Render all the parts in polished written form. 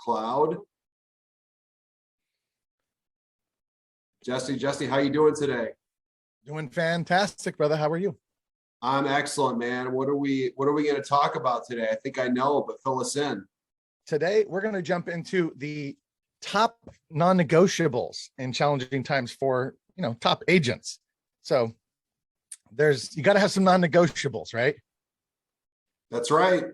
cloud. Jesse, how you doing today? Doing fantastic, brother. How are you? I'm excellent, man. What are we going to talk about today? I think I know, but fill us in. Today, we're going to jump into the top non-negotiables in challenging times for, top agents. So you got to have some non-negotiables, right? That's right.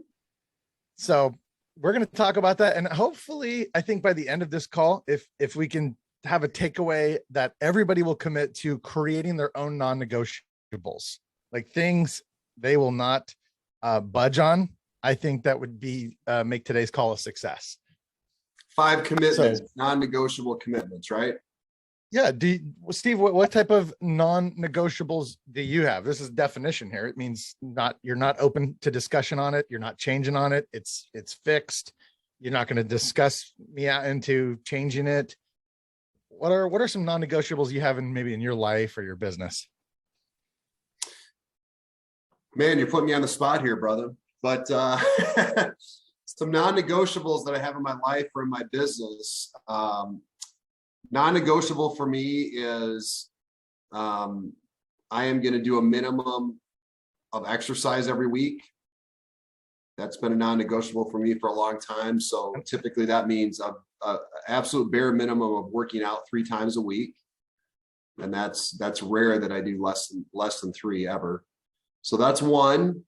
So we're going to talk about that. And hopefully, I think by the end of this call, if we can have a takeaway that everybody will commit to creating their own non-negotiables, like things they will not budge on. I think that would be make today's call a success. 5 commitments, non-negotiable commitments, right? Yeah. Steve, what type of non-negotiables do you have? This is definition here. It means you're not open to discussion on it. You're not changing on it. It's fixed. You're not going to discuss me out into changing it. What are some non-negotiables you have maybe in your life or your business? Man, you're putting me on the spot here, brother. But some non-negotiables that I have in my life or in my business. Non-negotiable for me is I am going to do a minimum of exercise every week. That's been a non-negotiable for me for a long time. So typically that means a absolute bare minimum of working out 3 times a week. And that's rare that I do less than 3 ever. So that's one.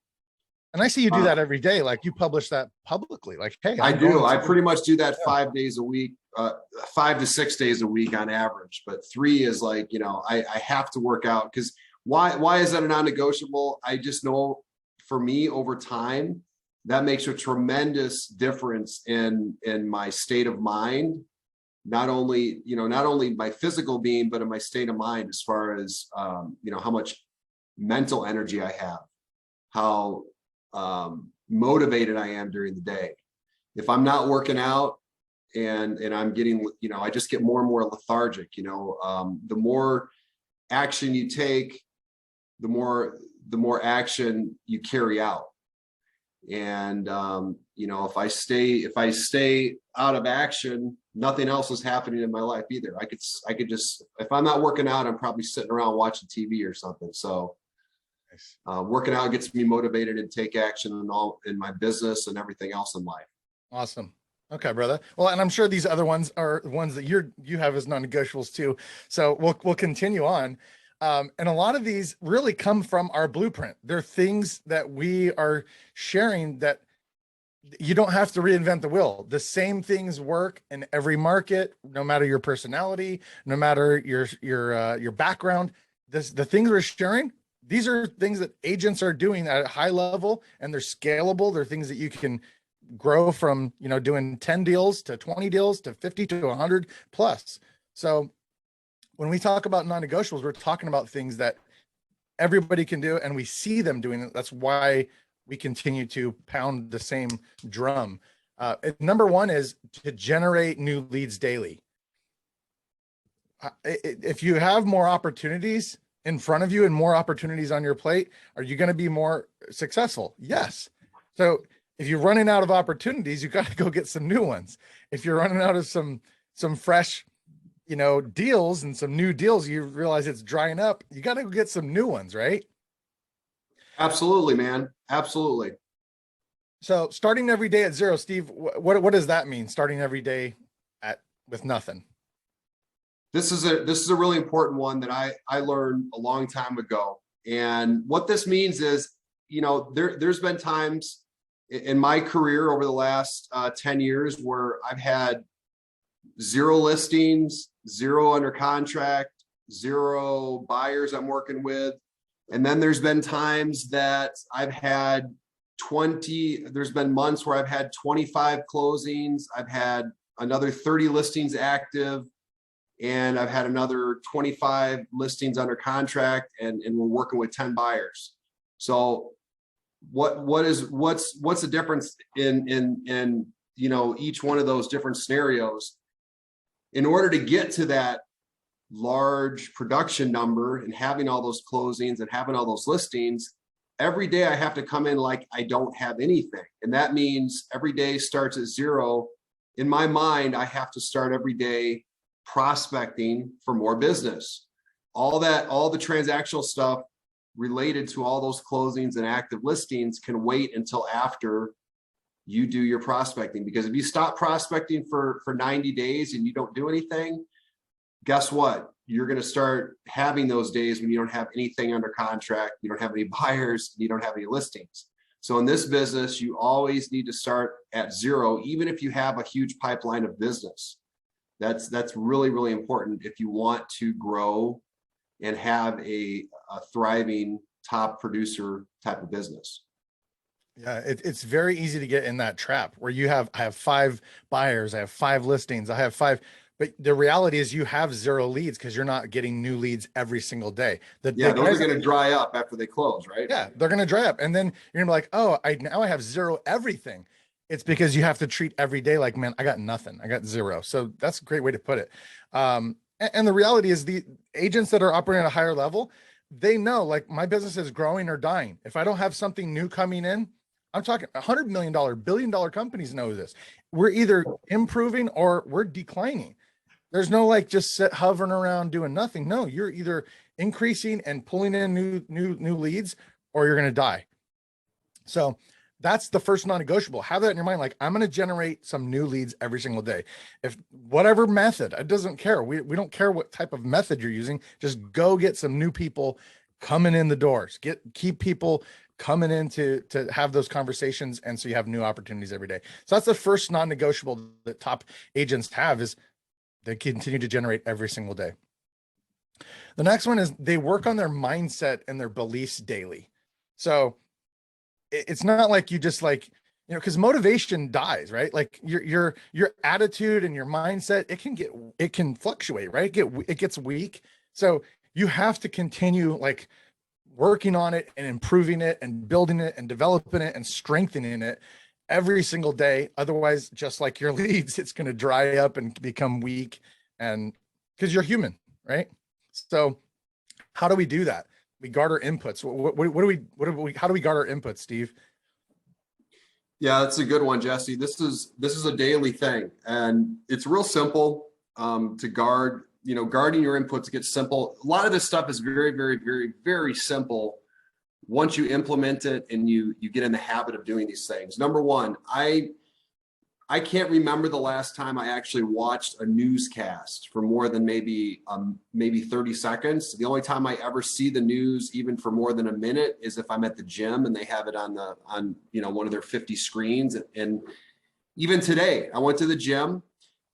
And I see you do that every day. Like you publish that publicly. Like, hey, I do. I pretty much do that 5 days a week, 5 to 6 days a week on average. But 3 is like, I have to work out because why is that a non-negotiable? I just know for me over time, that makes a tremendous difference in my state of mind. Not only my physical being, but in my state of mind as far as, how much mental energy I have, how motivated I am during the day. If I'm not working out and I'm getting, I just get more and more lethargic. The more action you take, the more action you carry out. And if I stay out of action, nothing else is happening in my life either. I could just, if I'm not working out, I'm probably sitting around watching TV or something. So working out gets me motivated and take action in my business and everything else in life. Awesome. Okay, brother. Well, and I'm sure these other ones are ones that you have as non-negotiables too. So we'll continue on. And a lot of these really come from our blueprint. They're things that we are sharing that you don't have to reinvent the wheel. The same things work in every market, no matter your personality, no matter your background. The things we're sharing, these are things that agents are doing at a high level, and they're scalable. They're things that you can grow from, doing 10 deals to 20 deals to 50 to 100 plus. So when we talk about non-negotiables, we're talking about things that everybody can do, and we see them doing it. That's why we continue to pound the same drum. Number one is to generate new leads daily. If you have more opportunities in front of you and more opportunities on your plate, are you going to be more successful? Yes. So if you're running out of opportunities, you got to go get some new ones. If you're running out of some fresh, deals and some new deals, you realize it's drying up, you got to go get some new ones, right? Absolutely, man. Absolutely. So starting every day at 0, Steve, what does that mean? Starting every day with nothing? This is a really important one that I learned a long time ago. And what this means is, there's been times in my career over the last 10 years where I've had 0 listings, 0 under contract, 0 buyers I'm working with. And then there's been times that I've had there's been months where I've had 25 closings. I've had another 30 listings active, and I've had another 25 listings under contract, and we're working with 10 buyers. So what's the difference in each one of those different scenarios? In order to get to that large production number and having all those closings and having all those listings, every day I have to come in like I don't have anything. And that means every day starts at 0 in my mind, I have to start every day prospecting for more business. All the transactional stuff related to all those closings and active listings can wait until after you do your prospecting. Because if you stop prospecting for 90 days and you don't do anything, guess what? You're going to start having those days when you don't have anything under contract, you don't have any buyers, you don't have any listings. So in this business, you always need to start at zero, even if you have a huge pipeline of business. That's really, really important if you want to grow and have a thriving top producer type of business. Yeah, it's very easy to get in that trap where I have 5 buyers, I have 5 listings, I have 5, but the reality is you have 0 leads because you're not getting new leads every single day. Those are going to dry up after they close, right? Yeah, they're going to dry up. And then you're gonna be like, now I have 0 everything. It's because you have to treat every day like, man, I got nothing. I got 0. So that's a great way to put it. And the reality is the agents that are operating at a higher level, they know like my business is growing or dying. If I don't have something new coming in, I'm talking $100 million, $1 billion companies know this. We're either improving or we're declining. There's no like just hovering around doing nothing. No, you're either increasing and pulling in new leads, or you're going to die. So that's the first non-negotiable. Have that in your mind. Like, I'm going to generate some new leads every single day. If whatever method, it doesn't care. We don't care what type of method you're using. Just go get some new people coming in the doors. Keep people coming in to have those conversations. And so you have new opportunities every day. So that's the first non-negotiable that top agents have, is they continue to generate every single day. The next one is they work on their mindset and their beliefs daily. So it's not like you just like, because motivation dies, right? Like your attitude and your mindset, it can fluctuate, right? It gets weak. So you have to continue like working on it and improving it and building it and developing it and strengthening it every single day. Otherwise, just like your leads, it's going to dry up and become weak, and because you're human, right? So how do we do that? We guard our inputs. How do we guard our inputs, Steve? Yeah, that's a good one, Jesse. This is a daily thing, and it's real simple to guard. Guarding your inputs gets simple. A lot of this stuff is very, very, very, very simple once you implement it and you get in the habit of doing these things. Number one, I can't remember the last time I actually watched a newscast for more than maybe 30 seconds. The only time I ever see the news, even for more than a minute, is if I'm at the gym and they have it on one of their 50 screens. And even today, I went to the gym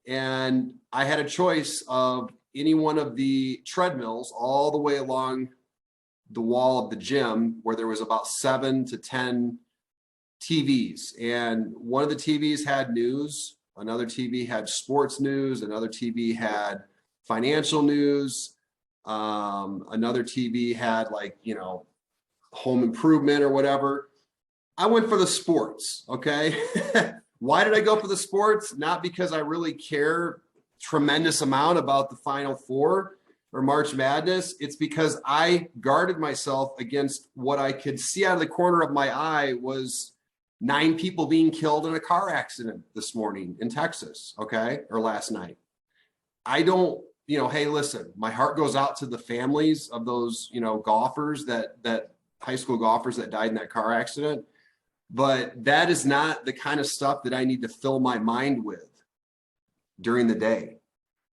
and I had a choice of any one of the treadmills all the way along the wall of the gym, where there was about 7 to 10 TVs, and one of the TVs had news, another TV had sports news, another TV had financial news, another TV had home improvement or whatever. I went for the sports. Okay. Why did I go for the sports? Not because I really care tremendous amount about the Final Four or March Madness. It's because I guarded myself against what I could see out of the corner of my eye was 9 people being killed in a car accident this morning in Texas, okay, or last night. I don't, hey, listen, my heart goes out to the families of those, golfers that high school golfers that died in that car accident. But that is not the kind of stuff that I need to fill my mind with during the day,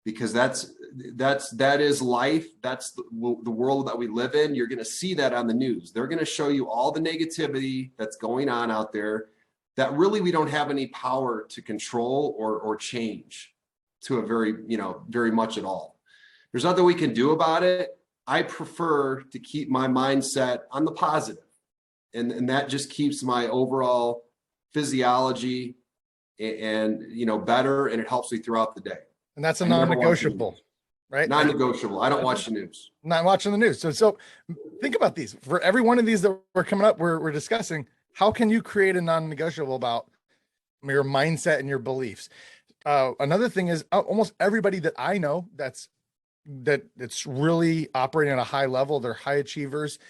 because that is life. That's the world that we live in. You're going to see that on the news. They're going to show you all the negativity that's going on out there that really we don't have any power to control or change to a very much at all. There's nothing we can do about it. I prefer to keep my mindset on the positive, and that just keeps my overall physiology and better, and it helps me throughout the day. And that's a non-negotiable, right? Non-negotiable. I don't watch the news. Not watching the news. So think about these. For every one of these that we're coming up, we're discussing, how can you create a non-negotiable about your mindset and your beliefs? Another thing is almost everybody that I know that's really operating at a high level, they're high achievers.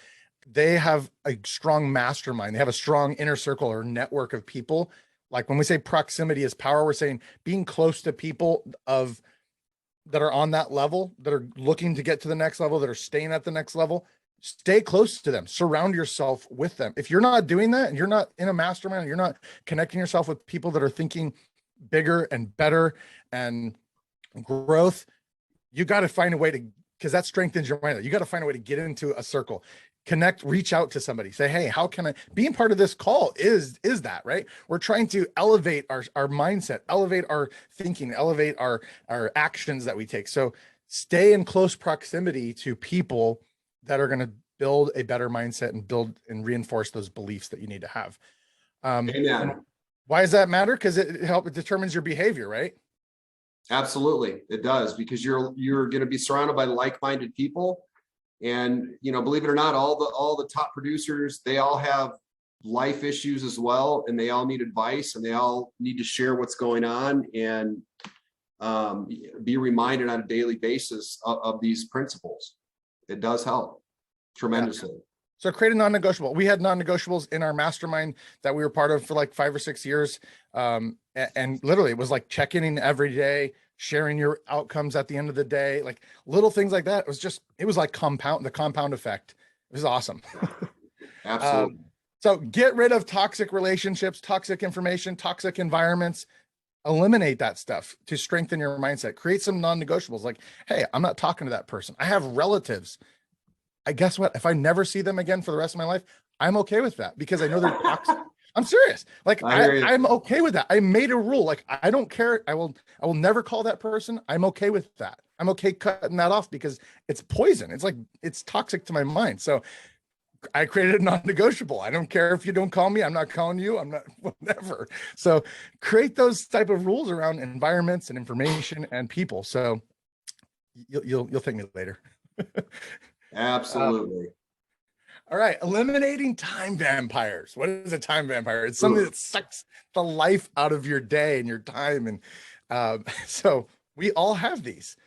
They have a strong mastermind. They have a strong inner circle or network of people Like when we say proximity is power, we're saying being close to people that are on that level, that are looking to get to the next level, that are staying at the next level. Stay close to them, surround yourself with them. If you're not doing that and you're not in a mastermind, you're not connecting yourself with people that are thinking bigger and better and growth, you got to find a way to, because that strengthens your mind. You got to find a way to get into a circle, connect, reach out to somebody, say, hey, how can I, being part of this call is that, right? We're trying to elevate our mindset, elevate our thinking, elevate our actions that we take. So stay in close proximity to people that are going to build a better mindset and build and reinforce those beliefs that you need to have. Amen. Why does that matter? Because it determines your behavior, right? Absolutely, it does, because you're going to be surrounded by like-minded people, and believe it or not, all the top producers, they all have life issues as well, and they all need advice, and they all need to share what's going on, and be reminded on a daily basis of these principles. It does help tremendously. Yeah. So create a non-negotiable. We had non-negotiables in our mastermind that we were part of for like 5 or 6 years. And literally it was like checking in every day, sharing your outcomes at the end of the day, like little things like that. It was like the compound effect. It was awesome. Absolutely. So get rid of toxic relationships, toxic information, toxic environments. Eliminate that stuff to strengthen your mindset. Create some non-negotiables like, hey, I'm not talking to that person. I have relatives. I guess what? If I never see them again for the rest of my life, I'm okay with that because I know they're toxic. I'm serious. Like I'm okay with that. I made a rule. Like I don't care. I will never call that person. I'm okay with that. I'm okay cutting that off because it's poison. It's like, it's toxic to my mind. So I created a non-negotiable. I don't care if you don't call me. I'm not calling you. I'm not, whatever. So create those type of rules around environments and information and people. So you'll thank me later. Absolutely. All right. Eliminating time vampires. What is a time vampire? It's something that sucks the life out of your day and your time. And so we all have these,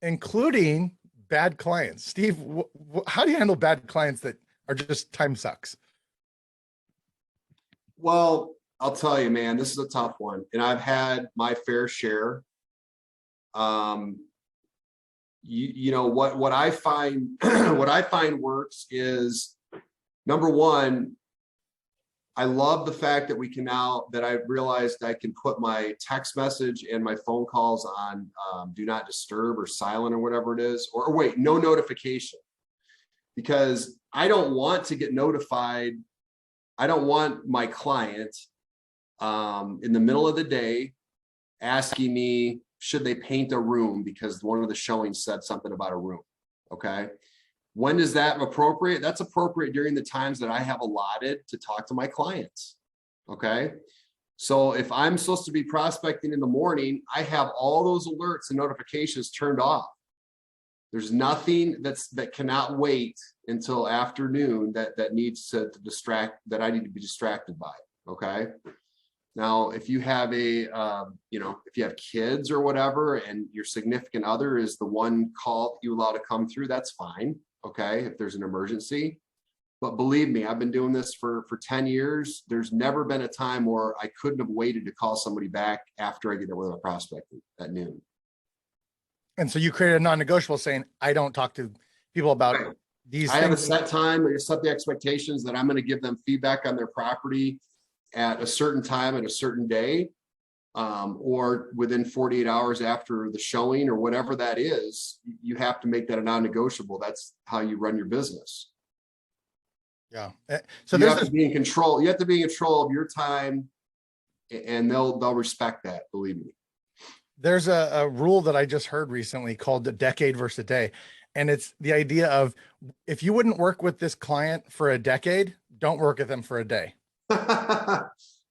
including bad clients. Steve, how do you handle bad clients that are just time sucks? Well, I'll tell you, man, this is a tough one. And I've had my fair share. What I find what I find works is, number one, I love the fact that we can now, that I've realized I can put my text message and my phone calls on do not disturb or silent or whatever it is, or wait, no notification, because I don't want to get notified. I don't want my client in the middle of the day asking me, should they paint a room because one of the showings said something about a room. Okay. When is that appropriate? That's appropriate during the times that I have allotted to talk to my clients. Okay. So if I'm supposed to be prospecting in the morning, I have all those alerts and notifications turned off. There's nothing that cannot wait until afternoon that needs to distract, that I need to be distracted by. Okay. Now, if you have if you have kids or whatever, and your significant other is the one call you allow to come through, that's fine. Okay. If there's an emergency, but believe me, I've been doing this for 10 years. There's never been a time where I couldn't have waited to call somebody back after I get done with my prospecting at noon. And so you created a non-negotiable saying, I don't talk to people about these things. I have a set time. I set the expectations that I'm going to give them feedback on their property at a certain time, at a certain day, or within 48 hours after the showing, or whatever that is. You have to make that a non-negotiable. That's how you run your business. Yeah. So you have to be in control. You have to be in control of your time, and they'll respect that. Believe me. There's a rule that I just heard recently called the decade versus a day. And it's the idea of, if you wouldn't work with this client for a decade, don't work with them for a day.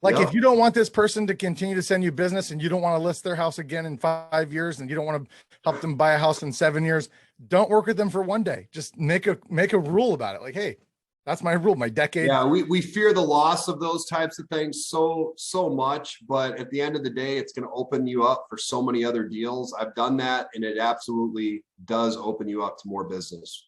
Like, if you don't want this person to continue to send you business, and you don't want to list their house again in 5 years, and you don't want to help them buy a house in 7 years, don't work with them for one day. Just make a rule about it. Like, hey, that's my rule, my decade. Yeah, we fear the loss of those types of things so much, but at the end of the day, it's going to open you up for so many other deals. I've done that, and it absolutely does open you up to more business.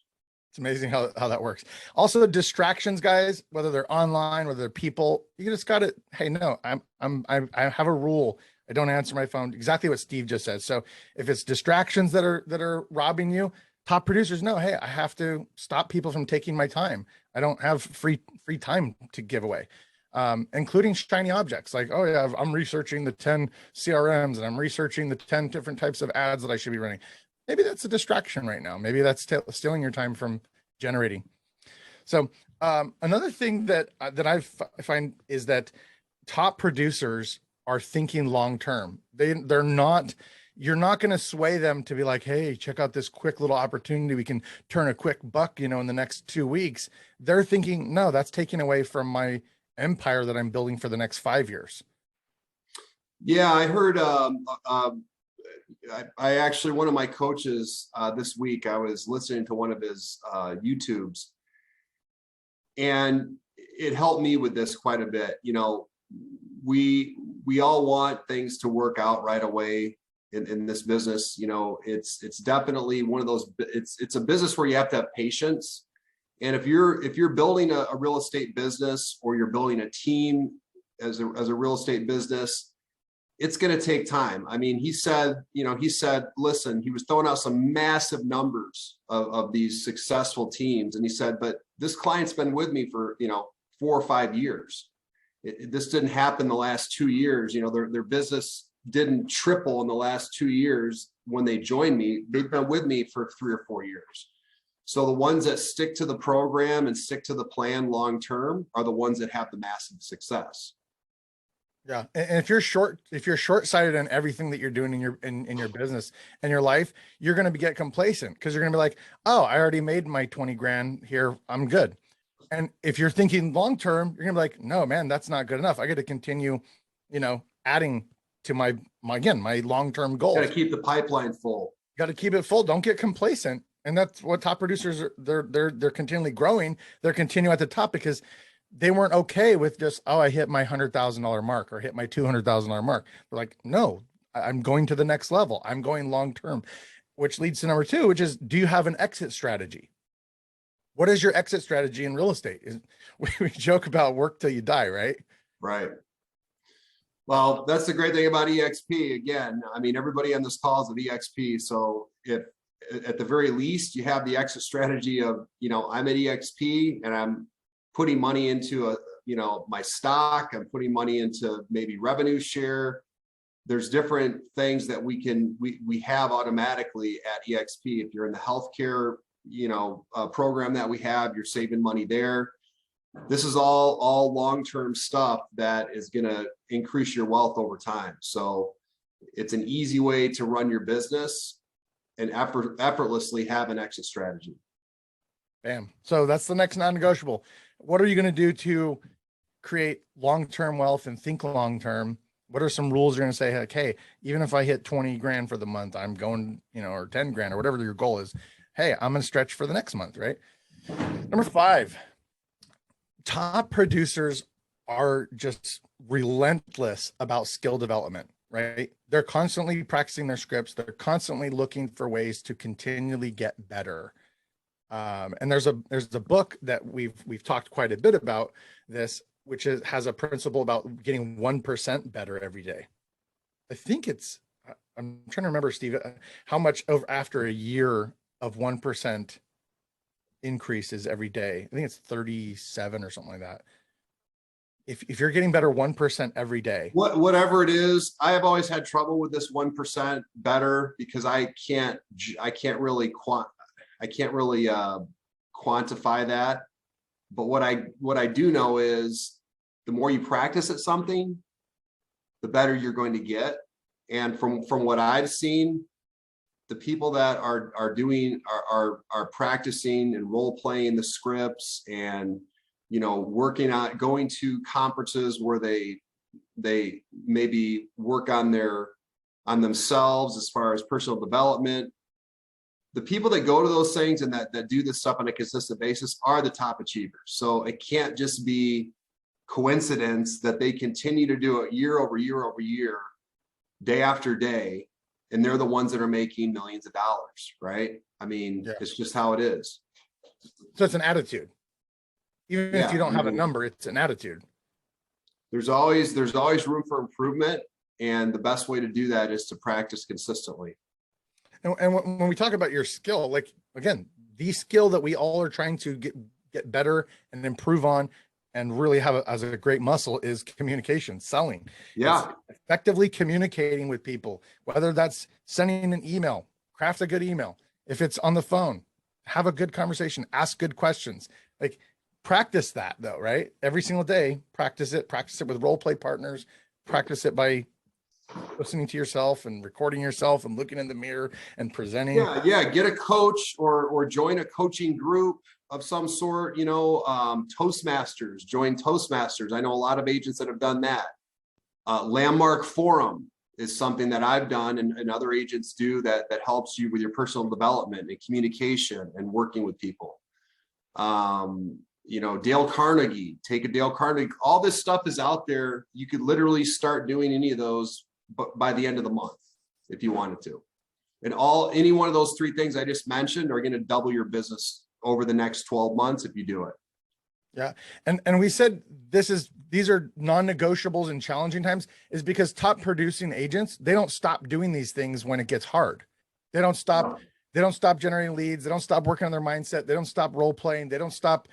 It's amazing how that works. Also, distractions, guys, whether they're online, whether they're people, you just got to, hey, no, I have a rule. I don't answer my phone. Exactly what Steve just said. So if it's distractions that are robbing you, top producers know, hey, I have to stop people from taking my time. I don't have free time to give away. Including shiny objects like, oh yeah, I'm researching the 10 CRMs and I'm researching the 10 different types of ads that I should be running. Maybe that's a distraction right now. Maybe that's stealing your time from generating. So another thing that I find is that top producers are thinking long term. They're not. You're not going to sway them to be like, hey, check out this quick little opportunity. We can turn a quick buck, in the next 2 weeks. They're thinking, no, that's taking away from my empire that I'm building for the next 5 years. Yeah, I heard. I actually, one of my coaches this week, I was listening to one of his YouTubes, and it helped me with this quite a bit. We all want things to work out right away in this business. It's definitely one of those. It's a business where you have to have patience. And if you're building a real estate business, or you're building a team as a real estate business, it's going to take time. I mean, he said, listen, he was throwing out some massive numbers of these successful teams. And he said, but this client's been with me for, 4 or 5 years. This didn't happen the last 2 years. Their business didn't triple in the last 2 years when they joined me. They've been with me for 3 or 4 years. So the ones that stick to the program and stick to the plan long-term are the ones that have the massive success. Yeah. And if you're short-sighted in everything that you're doing in your business and your life, you're going to get complacent because you're going to be like, oh, I already made my 20 grand here. I'm good. And if you're thinking long-term, you're gonna be like, no, man, that's not good enough. I got to continue, adding to my long-term goals. Got to keep the pipeline full. Got to keep it full. Don't get complacent. And that's what top producers are. They're continually growing. They're continuing at the top because they weren't okay with just, oh, I hit my $100,000 mark or hit my $200,000 mark. They're like, no, I'm going to the next level. I'm going long-term, which leads to number 2, which is, do you have an exit strategy? What is your exit strategy in real estate? We joke about work till you die, right? Right. Well, that's the great thing about EXP. Again, I mean, everybody on this call is an EXP. So if at the very least you have the exit strategy of, I'm at EXP and I'm putting money into my stock, I'm putting money into maybe revenue share. There's different things that we have automatically at EXP. If you're in the healthcare program that we have, you're saving money there. This is all long-term stuff that is going to increase your wealth over time. So it's an easy way to run your business and effortlessly have an exit strategy. Bam. So that's the next non-negotiable. What are you going to do to create long-term wealth and think long-term? What are some rules you're going to say, like, hey, even if I hit 20 grand for the month, I'm going, or 10 grand or whatever your goal is. Hey, I'm going to stretch for the next month, right? Number 5, top producers are just relentless about skill development, right? They're constantly practicing their scripts. They're constantly looking for ways to continually get better. And there's a book that we've talked quite a bit about this, which has a principle about getting 1% better every day. I think I'm trying to remember, Steve, how much after a year of 1% increases every day. I think it's 37 or something like that. If you're getting better 1% every day, whatever it is, I have always had trouble with this 1% better because I can't really quantify that. But what I do know is the more you practice at something, the better you're going to get. And from what I've seen, the people that are practicing and role playing the scripts and working on going to conferences where they maybe work on themselves as far as personal development. The people that go to those things and that do this stuff on a consistent basis are the top achievers. So it can't just be coincidence that they continue to do it year over year over year, day after day. And they're the ones that are making millions of dollars, right? I mean, yeah. It's just how it is. So it's an attitude. Even if you don't have a number, it's an attitude. There's always room for improvement. And the best way to do that is to practice consistently. And when we talk about your skill, like, again, the skill that we all are trying to get better and improve on and really have as a great muscle is communication, selling. Yeah. It's effectively communicating with people, whether that's sending an email, craft a good email. If it's on the phone, have a good conversation, ask good questions. Like, practice that though, right? Every single day, practice it with role play partners, practice it by listening to yourself and recording yourself and looking in the mirror and presenting. Yeah. Get a coach or join a coaching group of some sort, Toastmasters, join Toastmasters. I know a lot of agents that have done that. Landmark Forum is something that I've done and other agents do that helps you with your personal development and communication and working with people. Dale Carnegie, take a Dale Carnegie. All this stuff is out there. You could literally start doing any of those by the end of the month if you wanted to. And any one of those three things I just mentioned are going to double your business over the next 12 months if you do it. Yeah. And we said these are non-negotiables in challenging times is because top producing agents, they don't stop doing these things when it gets hard. They don't stop generating leads. They don't stop working on their mindset. They don't stop role playing. They don't stop,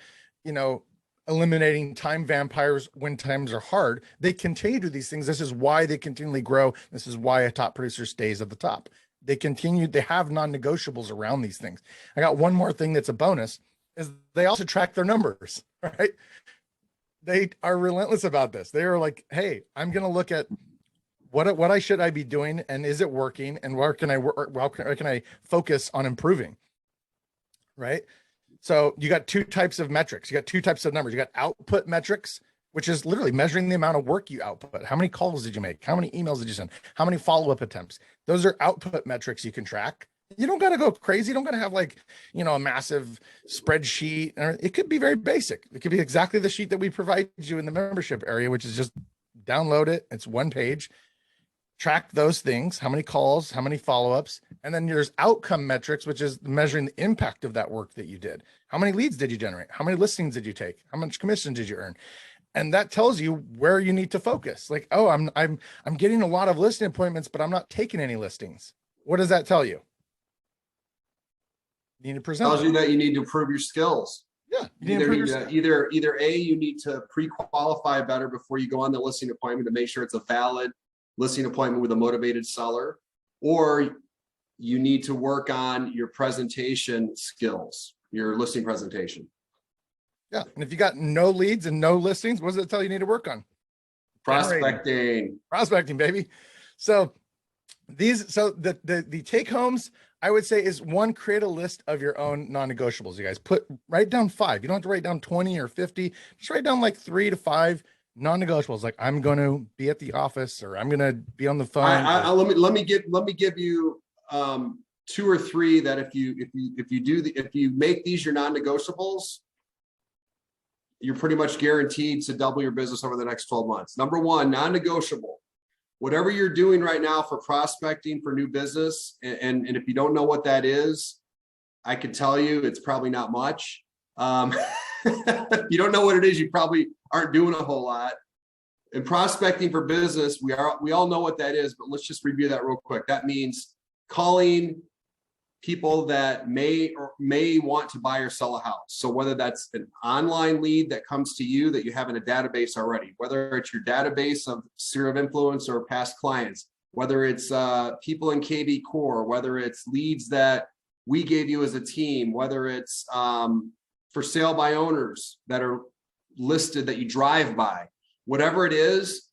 eliminating time vampires when times are hard. They continue to do these things. This is why they continually grow. This is why a top producer stays at the top. They have non-negotiables around these things. I got one more thing that's a bonus is they also track their numbers, right? They are relentless about this. They are like, hey, I'm going to look at what I should I be doing and is it working and where can I work? Where can I focus on improving? Right. So you got two types of metrics. You got two types of numbers. You got output metrics, which is literally measuring the amount of work you output. How many calls did you make? How many emails did you send? How many follow-up attempts? Those are output metrics you can track. You don't got to go crazy. You don't got to have a massive spreadsheet. It could be very basic. It could be exactly the sheet that we provide you in the membership area, which is just download it. It's one page. Track those things. How many calls, how many follow-ups. And then there's outcome metrics, which is measuring the impact of that work that you did. How many leads did you generate? How many listings did you take? How much commission did you earn? And that tells you where you need to focus. Like, oh, I'm getting a lot of listing appointments, but I'm not taking any listings. What does that tell you? You need to present. Tells you that you need to improve your skills. Yeah. Either A, you need to pre-qualify better before you go on the listing appointment to make sure it's a valid listing appointment with a motivated seller, or you need to work on your presentation skills, your listing presentation. Yeah. And if you got no leads and no listings, what does it tell you need to work on? Prospecting, baby. So the take homes, I would say, is one, create a list of your own non-negotiables. You guys write down 5. You don't have to write down 20 or 50. Just write down like 3 to 5 non-negotiables. Like, I'm going to be at the office, or I'm going to be on the phone. Let me give you 2 or 3 that if you make these your non-negotiables, you're pretty much guaranteed to double your business over the next 12 months. Number 1, non-negotiable. Whatever you're doing right now for prospecting for new business, and if you don't know what that is, I can tell you it's probably not much. If you don't know what it is, you probably aren't doing a whole lot. In prospecting for business, we all know what that is, but let's just review that real quick. That means calling people that may want to buy or sell a house. So whether that's an online lead that comes to you that you have in a database already, whether it's your database of sphere of influence or past clients, whether it's people in KB Core, whether it's leads that we gave you as a team, whether it's for sale by owners that are listed that you drive by, whatever it is,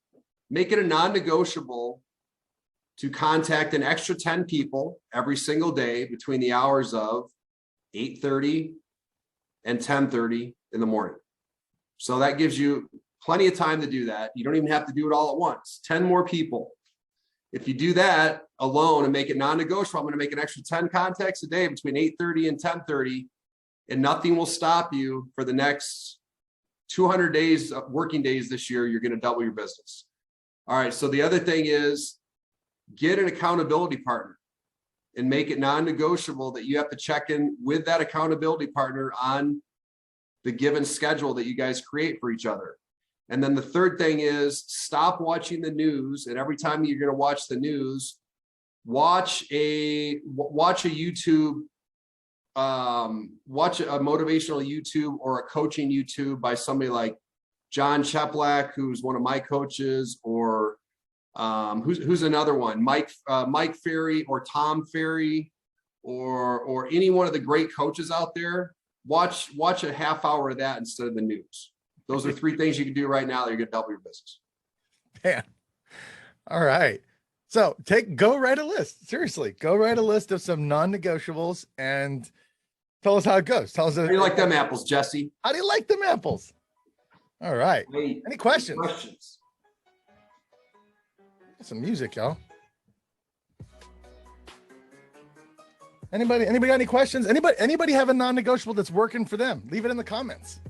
make it a non-negotiable to contact an extra 10 people every single day between the hours of 8:30 and 10:30 in the morning. So that gives you plenty of time to do that. You don't even have to do it all at once. 10 more people. If you do that alone and make it non-negotiable, I'm going to make an extra 10 contacts a day between 8:30 and 10:30, and nothing will stop you for the next 200 days, working days this year. You're going to double your business. All right. So the other thing is, get an accountability partner. and make it non-negotiable that you have to check in with that accountability partner on the given schedule that you guys create for each other. And then the third thing is stop watching the news. And every time you're going to watch the news, watch a YouTube, watch a motivational YouTube or a coaching YouTube by somebody like John Cheplack, who's one of my coaches, or who's another one, Mike Ferry or Tom Ferry, or any one of the great coaches out there. Watch a half hour of that instead of the news. Those are 3 things you can do right now that you're going to double your business. Man. All right. So go write a list. Seriously, go write a list of some non-negotiables and tell us how it goes. Tell us. How do you like them apples, Jesse? How do you like them apples? All right. Wait, any questions? Questions. Some music, y'all. Anybody got any questions? Anybody have a non-negotiable that's working for them? Leave it in the comments.